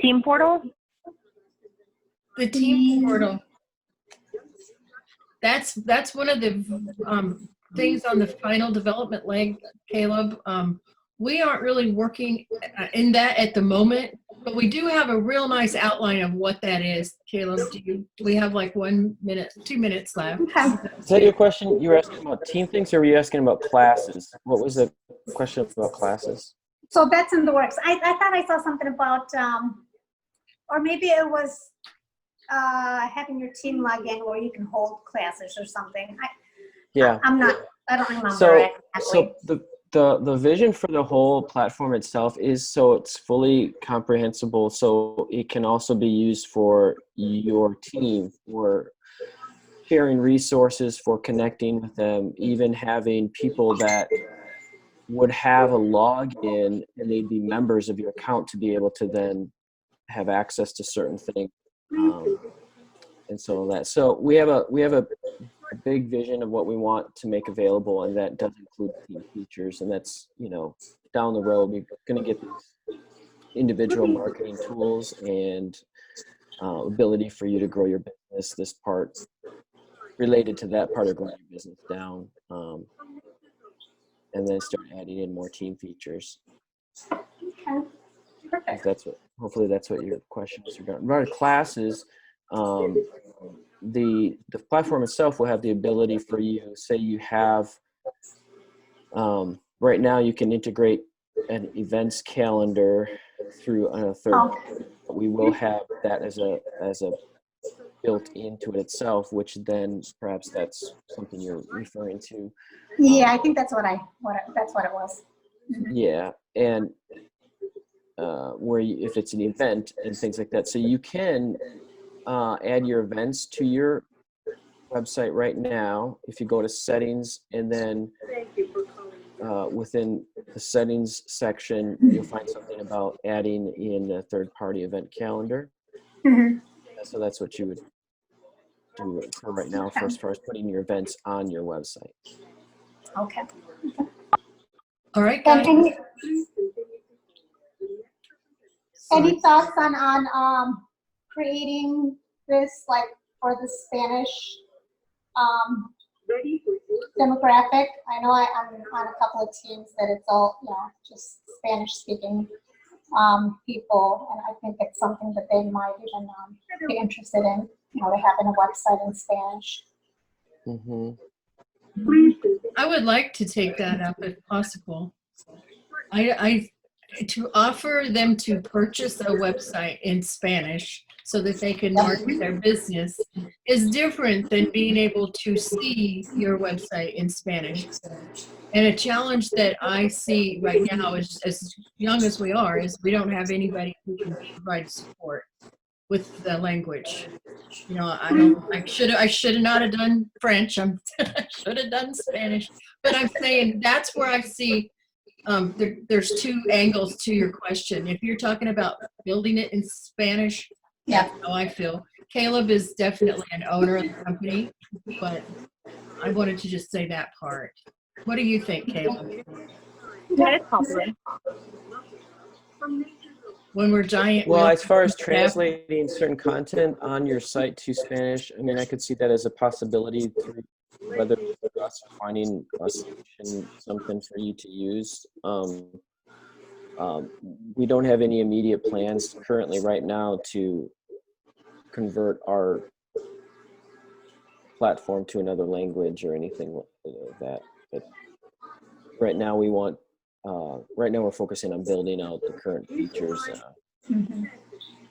Speaker 2: Team portal?
Speaker 1: The team portal. That's one of the things on the final development leg, Caleb. We aren't really working in that at the moment, but we do have a real nice outline of what that is. Caleb, do we have like 1 minute, 2 minutes left?
Speaker 4: Okay.
Speaker 3: Is that your question? You were asking about team things, or were you asking about classes? What was the question about classes?
Speaker 4: So that's in the works. I thought I saw something about, or maybe it was having your team log in where you can hold classes or something.
Speaker 3: Yeah.
Speaker 4: I don't remember
Speaker 3: So
Speaker 4: exactly.
Speaker 3: the vision for the whole platform itself is so it's fully comprehensible, so it can also be used for your team, for sharing resources, for connecting with them, even having people that would have a login and they'd be members of your account to be able to then have access to certain things. And so we have a big vision of what we want to make available, and that does include team features, and that's, you know, down the road we're going to get these individual marketing tools and ability for you to grow your business, this part related to that part of growing your business down. and then start adding in more team features.
Speaker 4: Okay. Perfect.
Speaker 3: Hopefully that's what your question is regarding. Regarding classes, the platform itself will have the ability for you, say you have, right now you can integrate an events calendar through a third party. We will have that as a built into it itself, which then perhaps that's something you're referring to.
Speaker 4: Yeah, I think that's what that's what it was.
Speaker 3: Yeah, and where if it's an event and things like that, so you can add your events to your website right now. If you go to settings and then within the settings section, you'll find something about adding in a third-party event calendar.
Speaker 4: Mhm.
Speaker 3: So that's what you would do for right now, for as far as putting your events on your website.
Speaker 4: Okay.
Speaker 1: All right,
Speaker 4: And
Speaker 1: guys.
Speaker 4: any thoughts on creating this like for the Spanish demographic? I know I'm on a couple of teams that it's all, just Spanish speaking people, and I think it's something that they might even be interested in, to having a website in Spanish.
Speaker 3: Mm-hmm.
Speaker 1: I would like to take that up if possible. I to offer them to purchase a website in Spanish so that they can market their business is different than being able to see your website in Spanish. And a challenge that I see right now is, as young as we are, is we don't have anybody who can provide support with the language. I should have not have done French. I should have done Spanish. But I'm saying that's where I see there's two angles to your question. If you're talking about building it in Spanish, that's how I feel. Caleb is definitely an owner of the company, but I wanted to just say that part. What do you think, Caleb?
Speaker 2: That is possible.
Speaker 1: When we're giant.
Speaker 3: Well, as far as translating certain content on your site to Spanish, I mean, I could see that as a possibility through whether it's us finding a solution, something for you to use. We don't have any immediate plans currently right now to convert our platform to another language or anything like that. But right now right now we're focusing on building out the current features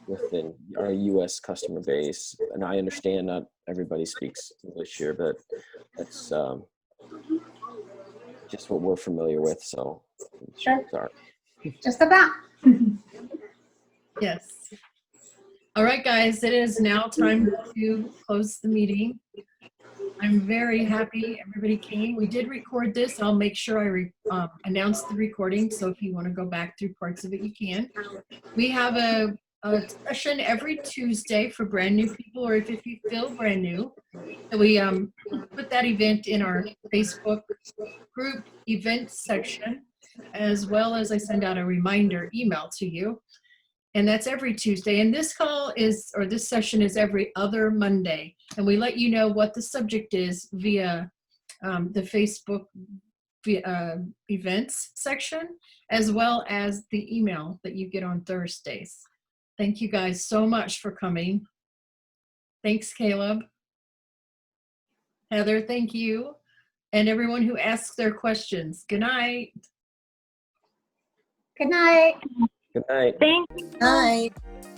Speaker 3: within our U.S. customer base. And I understand not everybody speaks English here, but that's just what we're familiar with. So
Speaker 4: Sure.
Speaker 3: sorry.
Speaker 4: Just about.
Speaker 1: Yes. All right, guys, it is now time to close the meeting. I'm very happy everybody came. We did record this. I'll make sure I announce the recording, so if you want to go back through parts of it, you can. We have a session every Tuesday for brand new people, or if you feel brand new. We put that event in our Facebook group events section, as well as I send out a reminder email to you. And that's every Tuesday. And this this session is every other Monday. And we let you know what the subject is via the Facebook events section, as well as the email that you get on Thursdays. Thank you guys so much for coming. Thanks, Caleb. Heather, thank you. And everyone who asks their questions. Good night.
Speaker 4: Good night.
Speaker 3: Good night.
Speaker 2: Thanks.
Speaker 5: Hi.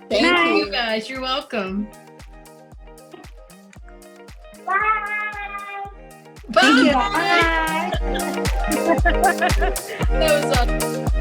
Speaker 5: Thank
Speaker 2: Night.
Speaker 5: you.
Speaker 1: You guys, you're welcome.
Speaker 4: Bye.
Speaker 1: Bye.
Speaker 2: Bye.
Speaker 1: That was awesome.